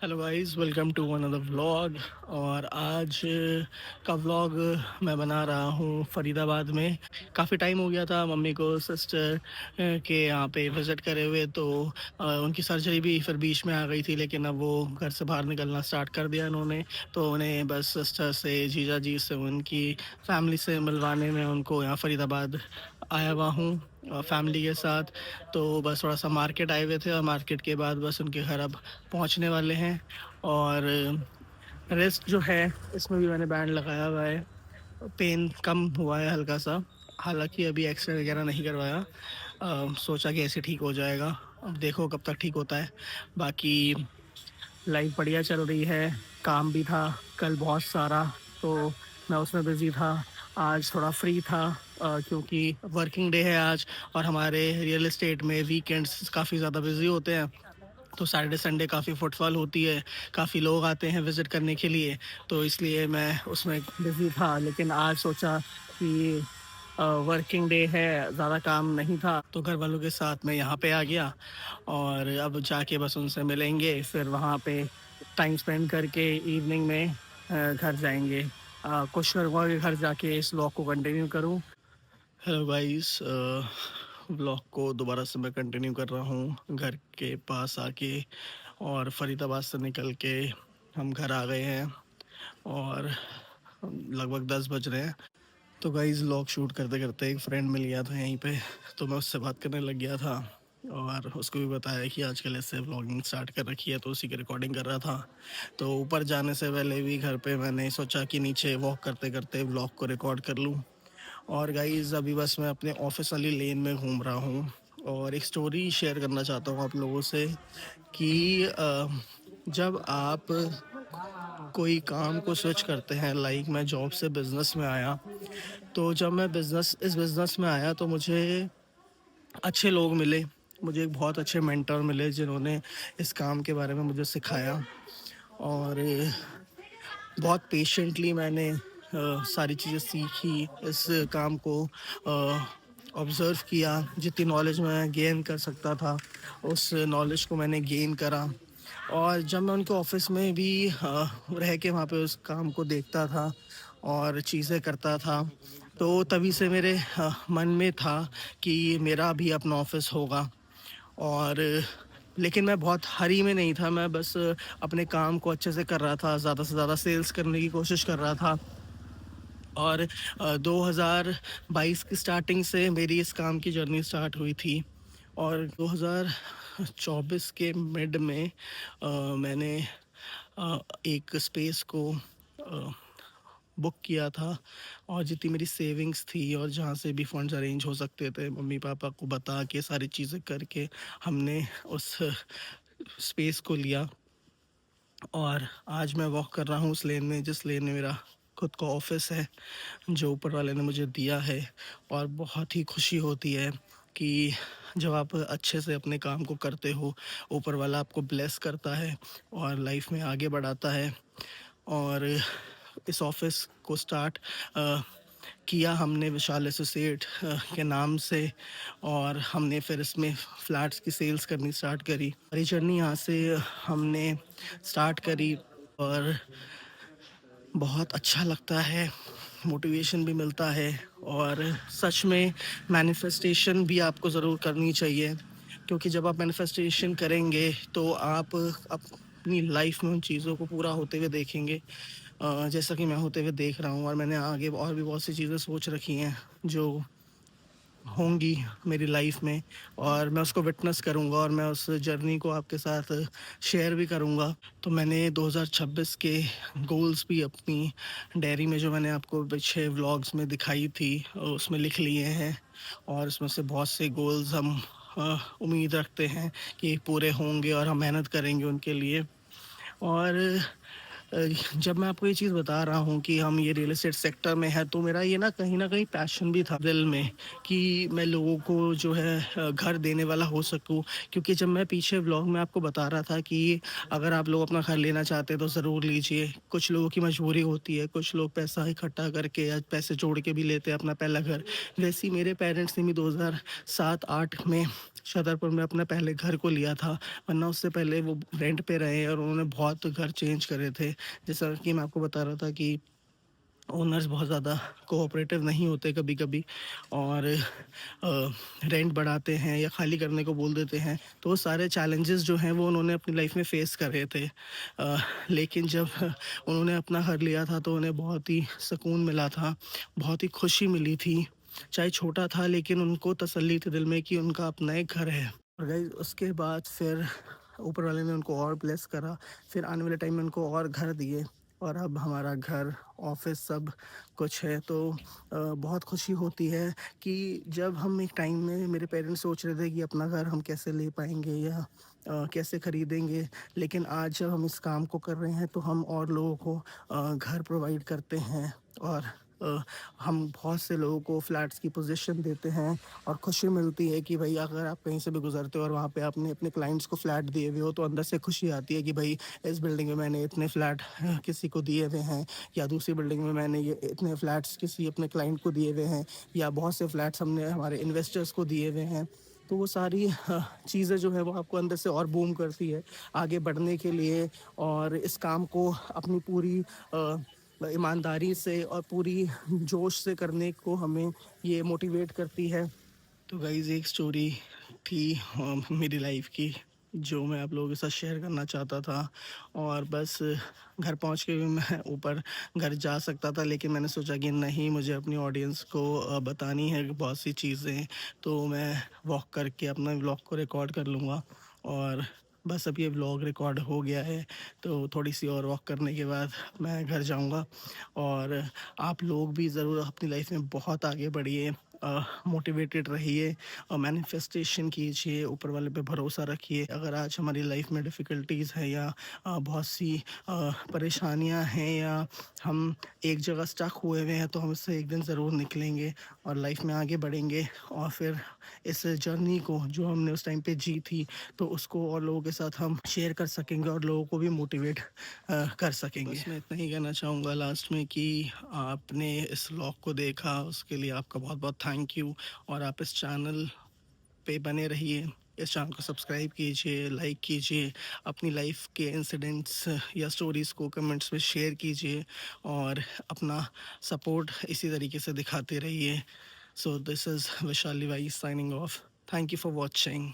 Hello guys, welcome to another vlog. और आज का व्लॉग मैं बना रहा हूँ फरीदाबाद में। काफ़ी टाइम हो गया था मम्मी को सिस्टर के यहाँ पे विज़िट करे हुए, तो उनकी सर्जरी भी फिर बीच में आ गई थी, लेकिन अब वो घर से बाहर निकलना स्टार्ट कर दिया उन्होंने। तो उन्हें बस सिस्टर से, जीजा जी से, उनकी फैमिली से मिलवाने में उनको यहाँ फरीदाबाद आया हुआ हूँ फैमिली के साथ। तो बस थोड़ा सा मार्केट आए हुए थे और मार्केट के बाद बस उनके घर अब पहुंचने वाले हैं। और रेस्ट जो है, इसमें भी मैंने बैंड लगाया हुआ है। पेन कम हुआ है हल्का सा, हालांकि अभी एक्सरे वगैरह नहीं करवाया। सोचा कि ऐसे ठीक हो जाएगा, अब देखो कब तक ठीक होता है। बाकी लाइफ बढ़िया चल रही है। काम भी था कल बहुत सारा, तो मैं उसमें बिज़ी था। आज थोड़ा फ्री था क्योंकि वर्किंग डे है आज। और हमारे रियल एस्टेट में वीकेंड्स काफ़ी ज़्यादा बिज़ी होते हैं, तो सैटरडे संडे काफ़ी फुटफॉल होती है, काफ़ी लोग आते हैं विज़िट करने के लिए। तो इसलिए मैं उसमें बिज़ी था, लेकिन आज सोचा कि वर्किंग डे है, ज़्यादा काम नहीं था, तो घर वालों के साथ मैं यहाँ पे आ गया। और अब जाके बस उनसे मिलेंगे, फिर वहाँ पे टाइम स्पेंड करके इवनिंग में घर जाएंगे। कोशिश करूँगा कि घर जाके इस व्लॉग को कंटिन्यू करूँ। हेलो गाइस, व्लॉग को दोबारा से मैं कंटिन्यू कर रहा हूँ घर के पास आके। और फरीदाबाद से निकल के हम घर आ गए हैं और लगभग 10 बज रहे हैं। तो गाइस, व्लॉग शूट करते करते एक फ्रेंड मिल गया था यहीं पे, तो मैं उससे बात करने लग गया था। और उसको भी बताया कि आजकल ऐसे व्लॉगिंग स्टार्ट कर रखी है, तो उसी की रिकॉर्डिंग कर रहा था। तो ऊपर जाने से पहले भी घर पे मैंने सोचा कि नीचे वॉक करते करते व्लॉग को रिकॉर्ड कर लूँ। और गाइज़, अभी बस मैं अपने ऑफिस वाली लेन में घूम रहा हूँ और एक स्टोरी शेयर करना चाहता हूँ आप लोगों से कि जब आप कोई काम को स्विच करते हैं, लाइक मैं जॉब से बिज़नेस में आया। तो जब मैं इस बिज़नेस में आया तो मुझे अच्छे लोग मिले। मुझे एक बहुत अच्छे मेंटर मिले जिन्होंने इस काम के बारे में मुझे सिखाया। और बहुत पेशेंटली मैंने सारी चीज़ें सीखी, इस काम को ऑब्ज़र्व किया। जितनी नॉलेज मैं गेन कर सकता था, उस नॉलेज को मैंने गेन करा। और जब मैं उनके ऑफ़िस में भी रह के वहाँ पे उस काम को देखता था और चीज़ें करता था, तो तभी से मेरे मन में था कि मेरा भी अपना ऑफ़िस होगा। और लेकिन मैं बहुत हरी में नहीं था, मैं बस अपने काम को अच्छे से कर रहा था, ज़्यादा से ज़्यादा सेल्स करने की कोशिश कर रहा था। और 2022 की स्टार्टिंग से मेरी इस काम की जर्नी स्टार्ट हुई थी। और 2024 के मिड में मैंने एक स्पेस को बुक किया था। और जितनी मेरी सेविंग्स थी और जहाँ से भी फंड्स अरेंज हो सकते थे, मम्मी पापा को बता के सारी चीज़ें करके हमने उस स्पेस को लिया। और आज मैं वॉक कर रहा हूँ उस लेन में, जिस लेन में मेरा खुद का ऑफिस है, जो ऊपर वाले ने मुझे दिया है। और बहुत ही खुशी होती है कि जब आप अच्छे से अपने काम को करते हो, ऊपर वाला आपको ब्लेस करता है और लाइफ में आगे बढ़ाता है। और इस ऑफिस को स्टार्ट किया हमने विशाल एसोसिएट के नाम से। और हमने फिर इसमें फ्लैट्स की सेल्स करनी स्टार्ट करी। हमारी जर्नी यहाँ से हमने स्टार्ट करी और बहुत अच्छा लगता है, मोटिवेशन भी मिलता है। और सच में मैनिफेस्टेशन भी आपको ज़रूर करनी चाहिए, क्योंकि जब आप मैनिफेस्टेशन करेंगे तो आप अपनी लाइफ में उन चीज़ों को पूरा होते हुए देखेंगे, जैसा कि मैं होते हुए देख रहा हूँ। और मैंने आगे और भी बहुत सी चीज़ें सोच रखी हैं जो होंगी मेरी लाइफ में, और मैं उसको विटनेस करूँगा और मैं उस जर्नी को आपके साथ शेयर भी करूँगा। तो मैंने 2026 के गोल्स भी अपनी डायरी में, जो मैंने आपको पीछे व्लॉग्स में दिखाई थी, उसमें लिख लिए हैं। और उसमें से बहुत से गोल्स हम उम्मीद रखते हैं कि पूरे होंगे और हम मेहनत करेंगे उनके लिए। और जब मैं आपको ये चीज़ बता रहा हूँ कि हम ये रियल एस्टेट सेक्टर में हैं, तो मेरा ये ना कहीं न कहीं पैशन भी था दिल में कि मैं लोगों को जो है घर देने वाला हो सकूँ। क्योंकि जब मैं पीछे व्लॉग में आपको बता रहा था कि अगर आप लोग अपना घर लेना चाहते हैं तो ज़रूर लीजिए। कुछ लोगों की मजबूरी होती है, कुछ लोग पैसा इकट्ठा करके या पैसे जोड़ के भी लेते हैं अपना पहला घर। वैसे ही मेरे पेरेंट्स ने भी 2007-8 में छतरपुर में अपना पहले घर को लिया था, वरना उससे पहले वो रेंट पे रहे और उन्होंने बहुत घर चेंज करे थे। जैसा कि मैं आपको बता रहा था कि ओनर्स बहुत ज़्यादा कोऑपरेटिव नहीं होते कभी-कभी और रेंट बढ़ाते हैं या खाली करने को बोल देते हैं। तो वो सारे चैलेंजेस जो हैं वो उन्होंने अपनी लाइफ में फेस करे थे। लेकिन जब उन्होंने अपना घर लिया था तो उन्हें बहुत ही सुकून मिला था, बहुत ही खुशी मिली थी। चाहे छोटा था लेकिन उनको तसल्ली थी दिल में कि उनका अपना एक घर है। और गाइस उसके बाद फिर ऊपर वाले ने उनको और ब्लेस करा, फिर आने वाले टाइम में उनको और घर दिए और अब हमारा घर, ऑफ़िस सब कुछ है। तो बहुत खुशी होती है कि जब हम एक टाइम में मेरे पेरेंट्स सोच रहे थे कि अपना घर हम कैसे ले पाएँगे या कैसे खरीदेंगे, लेकिन आज जब हम इस काम को कर रहे हैं तो हम और लोगों को घर प्रोवाइड करते हैं और अ, हम बहुत से लोगों को फ्लैट्स की पोजीशन देते हैं और खुशी मिलती है कि भाई अगर आप कहीं से भी गुजरते हो और वहाँ पे आपने अपने क्लाइंट्स को फ्लैट दिए हुए हो तो अंदर से खुशी आती है कि भाई इस बिल्डिंग में मैंने इतने फ्लैट किसी को दिए हुए हैं या दूसरी बिल्डिंग में मैंने ये इतने फ्लैट्स किसी अपने क्लाइंट को दिए हुए हैं या बहुत से फ्लैट्स हमने हमारे इन्वेस्टर्स को दिए हुए हैं। तो वो सारी चीज़ें जो है वो आपको अंदर से और बूम करती है आगे बढ़ने के लिए और इस काम को अपनी पूरी ईमानदारी से और पूरी जोश से करने को हमें ये मोटिवेट करती है। तो गाइज़ एक स्टोरी थी मेरी लाइफ की जो मैं आप लोगों के साथ शेयर करना चाहता था और बस घर पहुंच के भी मैं ऊपर घर जा सकता था, लेकिन मैंने सोचा कि नहीं, मुझे अपनी ऑडियंस को बतानी है बहुत सी चीज़ें, तो मैं वॉक करके अपना व्लॉग को रिकॉर्ड कर लूँगा। और बस अब ये व्लॉग रिकॉर्ड हो गया है तो थोड़ी सी और वॉक करने के बाद मैं घर जाऊँगा। और आप लोग भी ज़रूर अपनी लाइफ में बहुत आगे बढ़िए, मोटिवेटेड रहिए और मैनिफेस्टेशन कीजिए, ऊपर वाले पे भरोसा रखिए। अगर आज हमारी लाइफ में डिफ़िकल्टीज़ हैं या बहुत सी परेशानियां हैं या हम एक जगह स्टक हुए हुए हैं तो हम इससे एक दिन ज़रूर निकलेंगे और लाइफ में आगे बढ़ेंगे और फिर इस जर्नी को जो हमने उस टाइम पे जी थी तो उसको और लोगों के साथ हम शेयर कर सकेंगे और लोगों को भी मोटिवेट कर सकेंगे। बस मैं इतना ही कहना चाहूँगा लास्ट में कि आपने इस व्लॉग को देखा उसके लिए आपका बहुत बहुत थैंक यू और आप इस चैनल पे बने रहिए। इस चैनल को सब्सक्राइब कीजिए, लाइक कीजिए, अपनी लाइफ के इंसिडेंट्स या स्टोरीज़ को कमेंट्स में शेयर कीजिए और अपना सपोर्ट इसी तरीके से दिखाते रहिए। So this is Vaishali Y signing off. Thank you for watching.